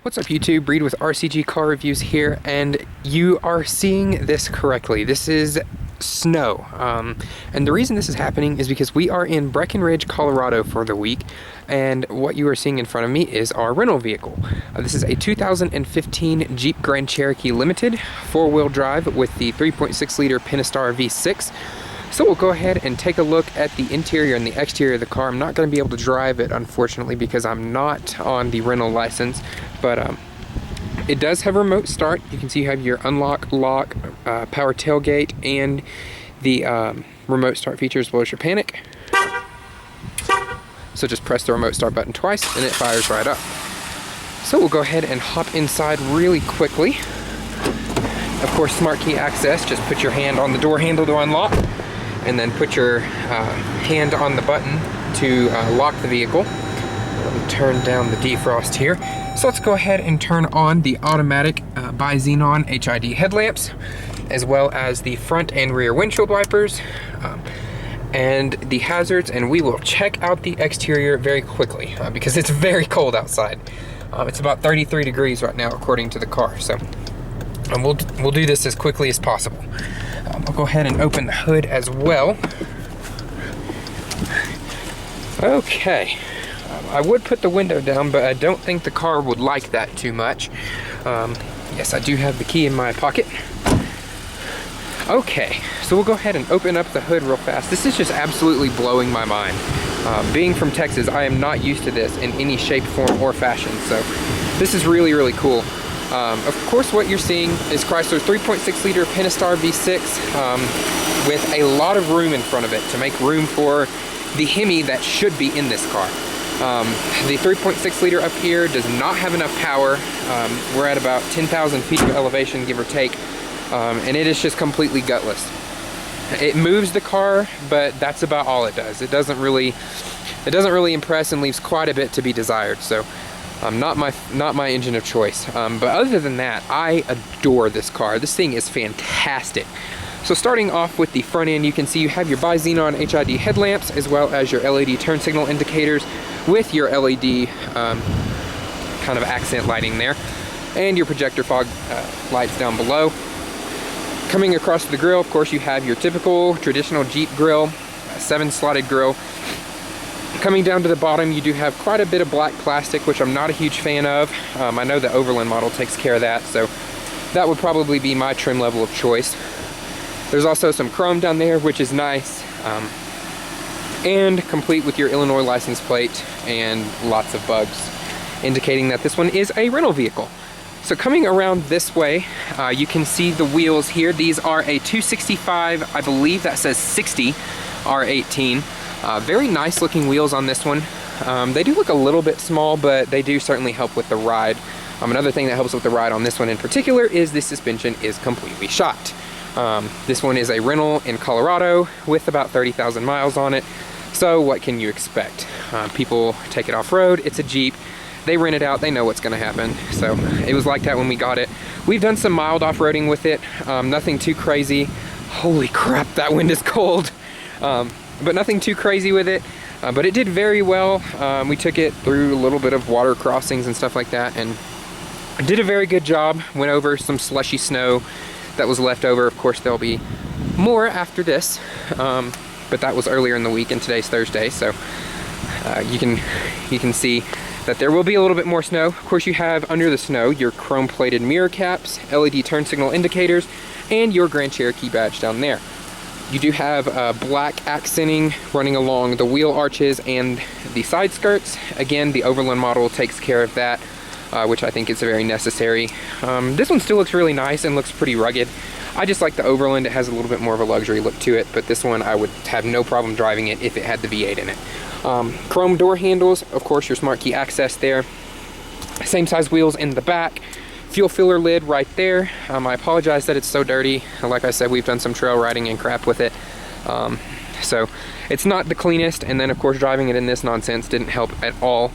What's up YouTube, Breed with RCG Car Reviews here, and you are seeing this correctly. This is snow, and the reason this is happening is because we are in Breckenridge, Colorado for the week, and what you are seeing in front of me is our rental vehicle. This is a 2015 Jeep Grand Cherokee Limited, four-wheel drive with the 3.6 liter Pentastar V6. So we'll go ahead and take a look at the interior and the exterior of the car. I'm not going to be able to drive it, unfortunately, because I'm not on the rental license, but it does have a remote start. You can see you have your unlock, lock, power tailgate, and the remote start feature as well as your panic. So just press the remote start button twice and it fires right up. So we'll go ahead and hop inside really quickly. Of course, smart key access, just put your hand on the door handle to unlock, and then put your hand on the button to lock the vehicle. Let me turn down the defrost here. So let's go ahead and turn on the automatic bi-xenon HID headlamps, as well as the front and rear windshield wipers, and the hazards, and we will check out the exterior very quickly because it's very cold outside. It's about 33 degrees right now according to the car, so we'll do this as quickly as possible. I'll go ahead and open the hood as well. Okay, I would put the window down, but I don't think the car would like that too much. Yes, I do have the key in my pocket. Okay, so we'll go ahead and open up the hood real fast. This is just absolutely blowing my mind. Being from Texas, I am not used to this in any shape, form, or fashion, so this is really, really cool. Of course, what you're seeing is Chrysler's 3.6 liter Pentastar V6 with a lot of room in front of it to make room for the Hemi that should be in this car. The 3.6 liter up here does not have enough power. We're at about 10,000 feet of elevation, give or take, and it is just completely gutless. It moves the car, but that's about all it does. It doesn't really impress and leaves quite a bit to be desired. So. Not my engine of choice, but other than that, I adore this car. This thing is fantastic. So starting off with the front end, you can see you have your bi-xenon HID headlamps as well as your LED turn signal indicators with your LED kind of accent lighting there, and your projector fog lights down below. Coming across the grille, of course, you have your typical traditional Jeep grille, 7-slotted grille. Coming down to the bottom, you do have quite a bit of black plastic, which I'm not a huge fan of. I know the Overland model takes care of that, so that would probably be my trim level of choice. There's also some chrome down there, which is nice, and complete with your Illinois license plate and lots of bugs, indicating that this one is a rental vehicle. So coming around this way, you can see the wheels here. These are a 265, I believe that says 60 R18. Very nice looking wheels on this one. They do look a little bit small, but they do certainly help with the ride. Another thing that helps with the ride on this one in particular is the suspension is completely shot. This one is a rental in Colorado with about 30,000 miles on it. So what can you expect? People take it off-road, it's a Jeep, they rent it out, they know what's gonna happen. So it was like that when we got it. We've done some mild off-roading with it, nothing too crazy. Holy crap, that wind is cold. But nothing too crazy with it, but it did very well. We took it through a little bit of water crossings and stuff like that, and did a very good job. Went over some slushy snow that was left over. Of course, there'll be more after this, but that was earlier in the week, and today's Thursday, so you can see that there will be a little bit more snow. Of course, you have under the snow your chrome-plated mirror caps, LED turn signal indicators, and your Grand Cherokee badge down there. You do have black accenting running along the wheel arches and the side skirts. Again, the Overland model takes care of that, which I think is very necessary. This one still looks really nice and looks pretty rugged. I just like the Overland. It has a little bit more of a luxury look to it, but this one I would have no problem driving it if it had the V8 in it. Chrome door handles, of course, your smart key access there. Same size wheels in the back. Fuel filler lid right there. I apologize that it's so dirty. Like I said, we've done some trail riding and crap with it. So it's not the cleanest, and then of course driving it in this nonsense didn't help at all.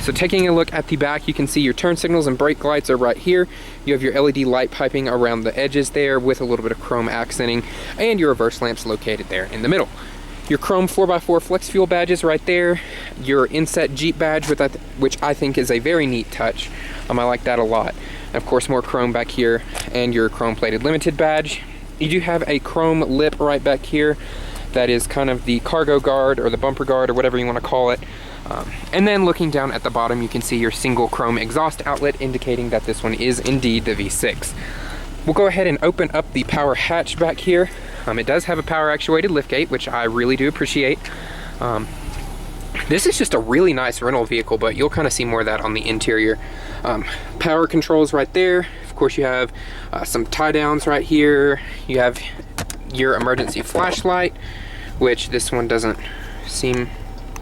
So taking a look at the back, you can see your turn signals and brake lights are right here. You have your LED light piping around the edges there with a little bit of chrome accenting, and your reverse lamps located there in the middle. Your chrome 4x4 flex fuel badges right there, your inset Jeep badge, which I think is a very neat touch. I like that a lot. And of course, more chrome back here, and your chrome plated limited badge. You do have a chrome lip right back here that is kind of the cargo guard or the bumper guard or whatever you want to call it. And then looking down at the bottom, you can see your single chrome exhaust outlet, indicating that this one is indeed the V6. We'll go ahead and open up the power hatch back here. It does have a power actuated liftgate, which I really do appreciate. This is just a really nice rental vehicle, but you'll kind of see more of that on the interior. Power controls right there. Of course, you have some tie downs right here. You have your emergency flashlight, which this one doesn't seem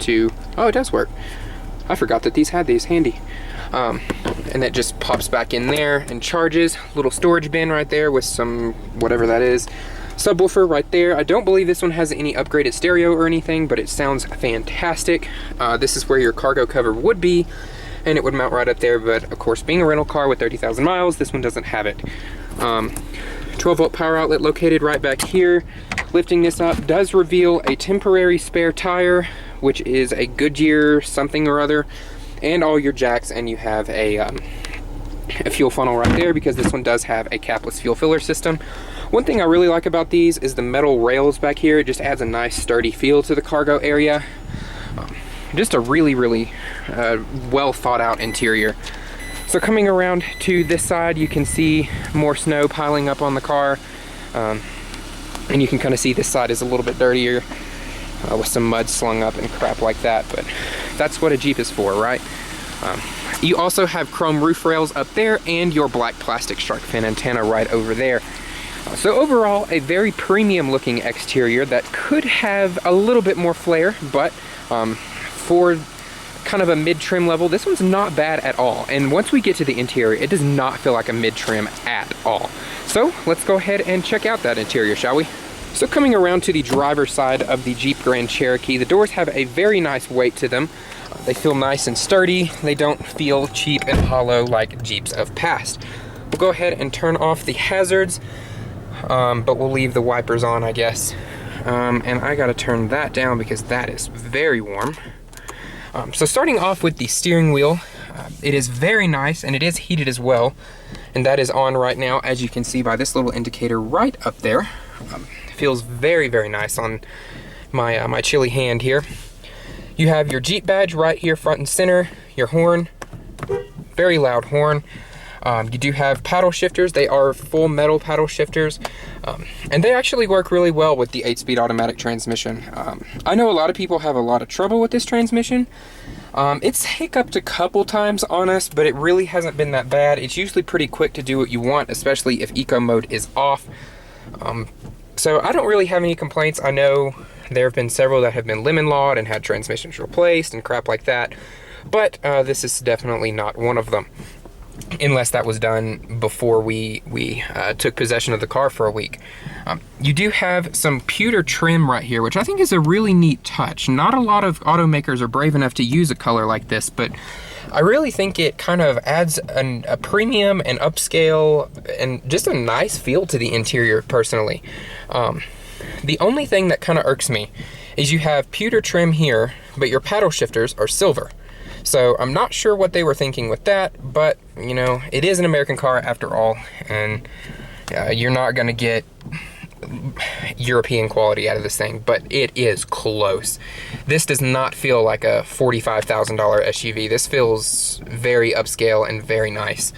to, oh, it does work. I forgot that these had these handy. And it just pops back in there and charges. Little storage bin right there with some, whatever that is. Subwoofer right there. I don't believe this one has any upgraded stereo or anything, but it sounds fantastic. This is where your cargo cover would be, and it would mount right up there, but of course, being a rental car with 30,000 miles, this one doesn't have it. 12-volt power outlet located right back here. Lifting this up does reveal a temporary spare tire, which is a Goodyear something or other, and all your jacks, and you have a fuel funnel right there, because this one does have a capless fuel filler system. One thing I really like about these is the metal rails back here. It just adds a nice sturdy feel to the cargo area. Just a really well thought out interior. So coming around to this side, you can see more snow piling up on the car. And you can kind of see this side is a little bit dirtier with some mud slung up and crap like that, but that's what a Jeep is for, right? You also have chrome roof rails up there and your black plastic shark fin antenna right over there. So overall, a very premium looking exterior that could have a little bit more flair, but for kind of a mid-trim level, this one's not bad at all. And once we get to the interior, it does not feel like a mid-trim at all. So let's go ahead and check out that interior, shall we? So coming around to the driver's side of the Jeep Grand Cherokee, the doors have a very nice weight to them. They feel nice and sturdy. They don't feel cheap and hollow like Jeeps of past. We'll go ahead and turn off the hazards. But we'll leave the wipers on, I guess. And I gotta turn that down because that is very warm. So starting off with the steering wheel, it is very nice, and it is heated as well. And that is on right now, as you can see by this little indicator right up there. Feels very nice on my, my chilly hand here. You have your Jeep badge right here front and center, your horn, very loud horn. You do have paddle shifters. They are full metal paddle shifters, and they actually work really well with the 8-speed automatic transmission. I know a lot of people have a lot of trouble with this transmission. It's hiccuped a couple times on us, but it really hasn't been that bad. It's usually pretty quick to do what you want, especially if eco mode is off. So I don't really have any complaints. I know there have been several that have been lemon lawed and had transmissions replaced and crap like that, but this is definitely not one of them. Unless that was done before we took possession of the car for a week. You do have some pewter trim right here, which I think is a really neat touch. Not a lot of automakers are brave enough to use a color like this, but I really think it kind of adds a premium and upscale and just a nice feel to the interior personally. The only thing that kind of irks me is you have pewter trim here, but your paddle shifters are silver. So I'm not sure what they were thinking with that, but you know, it is an American car after all, and you're not gonna get European quality out of this thing, but it is close. This does not feel like a $45,000 SUV. This feels very upscale and very nice.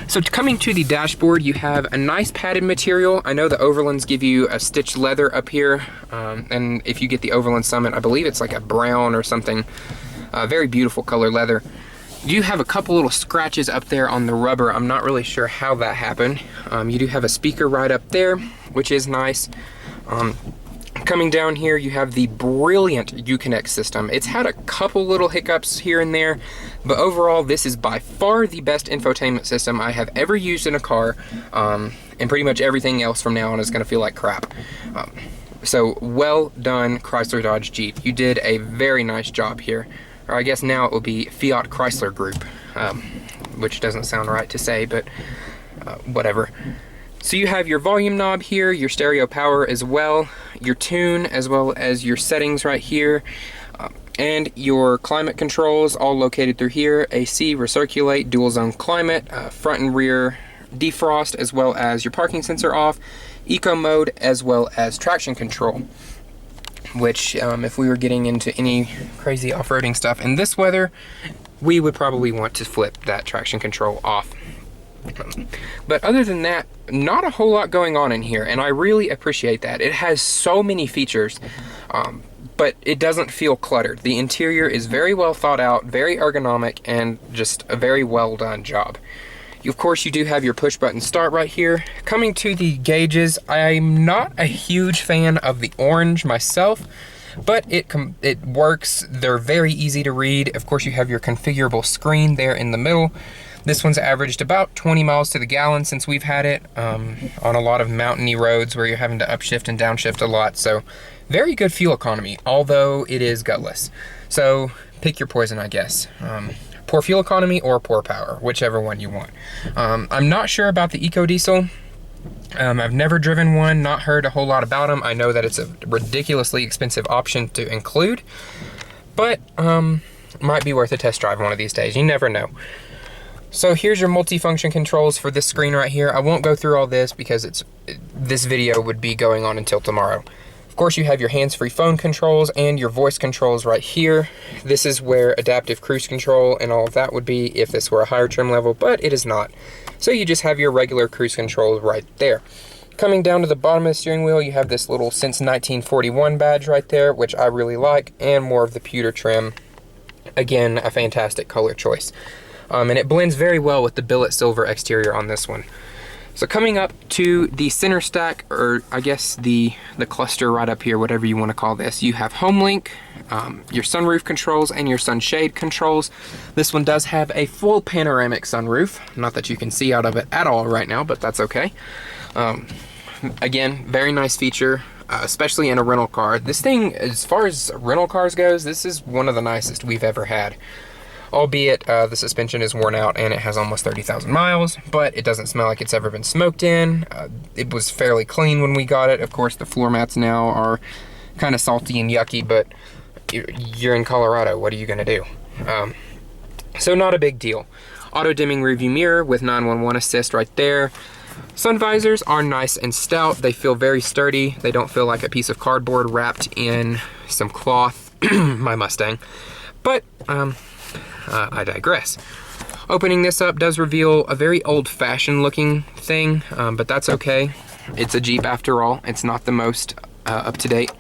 So coming to the dashboard, you have a nice padded material. I know the Overlands give you a stitched leather up here, and if you get the Overland Summit, I believe it's like a brown or something. Very beautiful color leather. You do have a couple little scratches up there on the rubber. I'm not really sure how that happened. You do have a speaker right up there, which is nice. Coming down here, you have the brilliant Uconnect system. It's had a couple little hiccups here and there, but overall, this is by far the best infotainment system I have ever used in a car, and pretty much everything else from now on is gonna feel like crap. So well done, Chrysler Dodge Jeep. You did a very nice job here. Or I guess now it will be Fiat Chrysler Group, which doesn't sound right to say, but whatever. So you have your volume knob here, your stereo power as well, your tune, as well as your settings right here, and your climate controls all located through here. AC, recirculate, dual zone climate, front and rear defrost, as well as your parking sensor off, eco mode, as well as traction control. Which, if we were getting into any crazy off-roading stuff in this weather, we would probably want to flip that traction control off. But other than that, not a whole lot going on in here, and I really appreciate that. It has so many features, but it doesn't feel cluttered. The interior is very well thought out, very ergonomic, and just a very well done job. Of course, you do have your push button start right here. Coming to the gauges, I'm not a huge fan of the orange myself, but it works. They're very easy to read. Of course, you have your configurable screen there in the middle. This one's averaged about 20 miles to the gallon since we've had it, on a lot of mountainy roads where you're having to upshift and downshift a lot. So very good fuel economy, although it is gutless. So pick your poison, I guess. Poor fuel economy or poor power, whichever one you want. I'm not sure about the Eco Diesel. I've never driven one, not heard a whole lot about them. I know that it's a ridiculously expensive option to include, but might be worth a test drive one of these days. You never know. So here's your multifunction controls for this screen right here. I won't go through all this because this video would be going on until tomorrow. Of course, you have your hands-free phone controls and your voice controls right here. This is where adaptive cruise control and all of that would be if this were a higher trim level, but it is not. So you just have your regular cruise control right there. Coming down to the bottom of the steering wheel, you have this little Since 1941 badge right there, which I really like, and more of the pewter trim. Again, a fantastic color choice. And it blends very well with the billet silver exterior on this one. So coming up to the center stack, or I guess the cluster right up here, whatever you want to call this, you have HomeLink, your sunroof controls, and your sunshade controls. This one does have a full panoramic sunroof. Not that you can see out of it at all right now, but that's okay. Again, very nice feature, especially in a rental car. This thing, as far as rental cars goes, this is one of the nicest we've ever had. Albeit the suspension is worn out and it has almost 30,000 miles, but it doesn't smell like it's ever been smoked in. It was fairly clean when we got it. Of course, the floor mats now are kind of salty and yucky, but you're in Colorado. What are you gonna do? So not a big deal. Auto dimming rearview mirror with 911 assist right there. Sun visors are nice and stout. They feel very sturdy. They don't feel like a piece of cardboard wrapped in some cloth. My Mustang. But I digress. Opening this up does reveal a very old-fashioned looking thing, but that's okay. It's a Jeep after all. It's not the most up-to-date.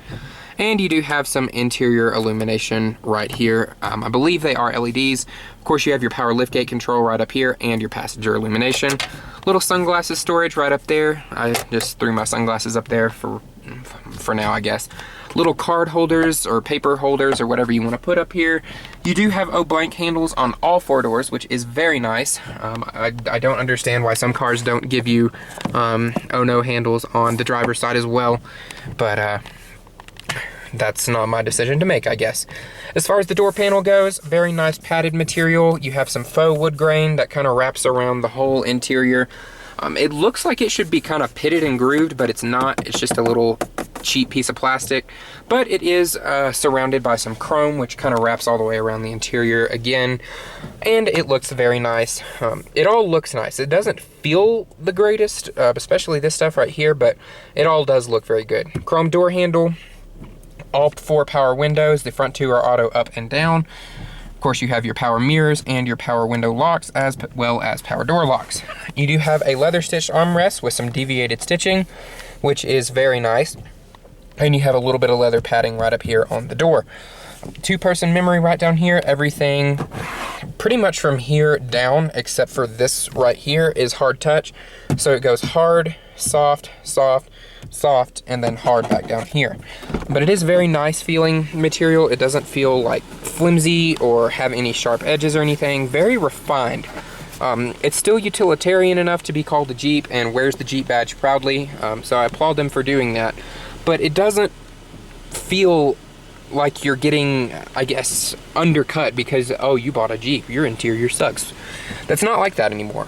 And you do have some interior illumination right here. I believe they are LEDs. Of course, you have your power liftgate control right up here and your passenger illumination. Little sunglasses storage right up there. I just threw my sunglasses up there for now, I guess. Little card holders or paper holders or whatever you want to put up here. You do have O-blank handles on all four doors, which is very nice. I don't understand why some cars don't give you oh-no handles on the driver's side as well, but that's not my decision to make, I guess. As far as the door panel goes, very nice padded material. You have some faux wood grain that kind of wraps around the whole interior. It looks like it should be kind of pitted and grooved, but it's not. It's just a little cheap piece of plastic, but it is surrounded by some chrome, which kind of wraps all the way around the interior again, and it looks very nice. It all looks nice. It doesn't feel the greatest, especially this stuff right here, but it all does look very good. Chrome door handle, all four power windows. The front two are auto up and down. Of course, you have your power mirrors and your power window locks, as well as power door locks. You do have a leather stitched armrest with some deviated stitching, which is very nice. And you have a little bit of leather padding right up here on the door. Two-person memory right down here. Everything pretty much from here down, except for this right here, is hard touch. So it goes hard, soft, soft, soft, and then hard back down here. But it is very nice feeling material. It doesn't feel like flimsy or have any sharp edges or anything. Very refined. It's still utilitarian enough to be called a Jeep and wears the Jeep badge proudly, so I applaud them for doing that. But it doesn't feel like you're getting, I guess, undercut because, oh, you bought a Jeep, your interior sucks. That's not like that anymore.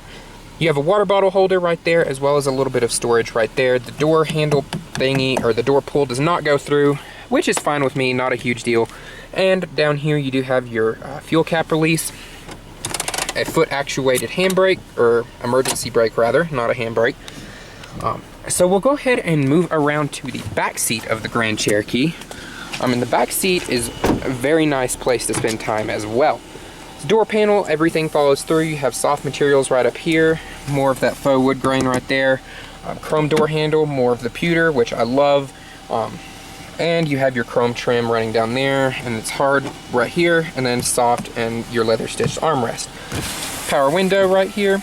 You have a water bottle holder right there, as well as a little bit of storage right there. The door handle thingy, or the door pull, does not go through, which is fine with me, not a huge deal. And down here you do have your fuel cap release, a foot actuated handbrake, or emergency brake rather, not a handbrake. So we'll go ahead and move around to the back seat of the Grand Cherokee. And the back seat is a very nice place to spend time as well. Door panel, everything follows through. You have soft materials right up here, more of that faux wood grain right there. Chrome door handle, more of the pewter, which I love. And you have your chrome trim running down there, and it's hard right here, and then soft and your leather stitched armrest. Power window right here.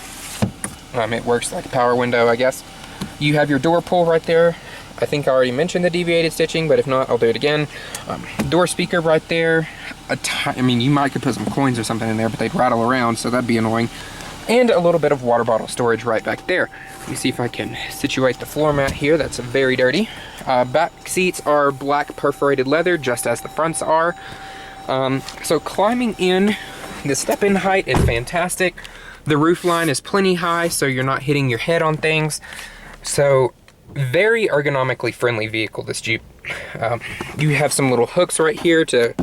It works like a power window, I guess. You have your door pull right there. I think I already mentioned the deviated stitching, but if not, I'll do it again. Door speaker right there. I mean, you might could put some coins or something in there, but they'd rattle around, so that'd be annoying. And a little bit of water bottle storage right back there. Let me see if I can situate the floor mat here. That's very dirty. Back seats are black perforated leather, just as the fronts are. So climbing in, the step-in height is fantastic. The roof line is plenty high, so you're not hitting your head on things. So very ergonomically friendly vehicle, this Jeep. You have some little hooks right here to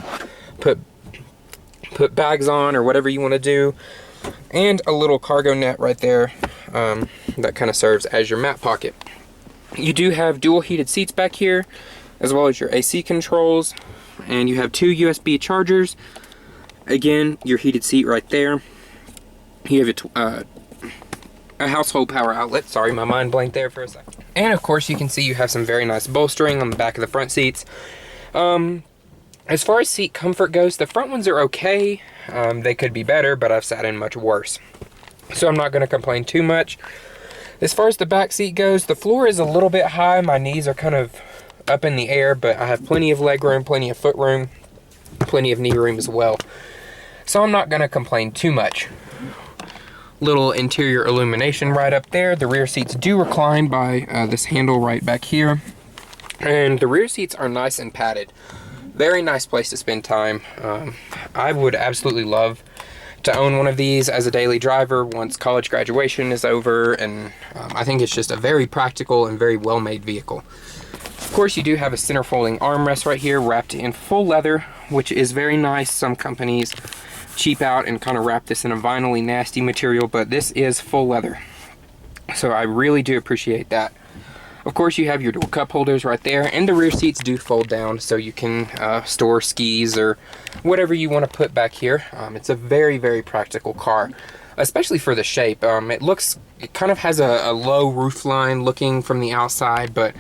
put bags on or whatever you want to do, and a little cargo net right there that kind of serves as your mat pocket. You do have dual heated seats back here, as well as your AC controls, and you have 2 USB chargers. Again, your heated seat right there. You have a household power outlet. Sorry, my mind blanked there for a second. And of course, you can see you have some very nice bolstering on the back of the front seats. As far as seat comfort goes, the front ones are okay. They could be better, but I've sat in much worse, so I'm not going to complain too much. As far as the back seat goes, the floor is a little bit high. My knees are kind of up in the air, but I have plenty of leg room, plenty of foot room, plenty of knee room as well, so I'm not going to complain too much. Little interior illumination right up there. The rear seats do recline by this handle right back here, and the rear seats are nice and padded. Very nice place to spend time. I would absolutely love to own one of these as a daily driver once college graduation is over, and I think it's just a very practical and very well-made vehicle. Of course, you do have a center folding armrest right here wrapped in full leather, which is very nice. Some companies cheap out and kind of wrap this in a vinyl-y nasty material, but this is full leather, so I really do appreciate that. Of course, you have your dual cup holders right there, and the rear seats do fold down so you can store skis or whatever you want to put back here. It's a very, very practical car, especially for the shape. It kind of has a low roof line looking from the outside, but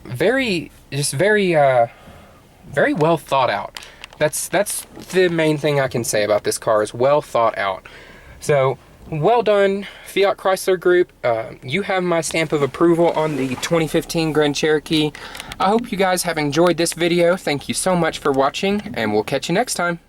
very well thought out. That's the main thing I can say about this car, is well thought out. So, well done, Fiat Chrysler Group. You have my stamp of approval on the 2015 Grand Cherokee. I hope you guys have enjoyed this video. Thank you so much for watching, and we'll catch you next time.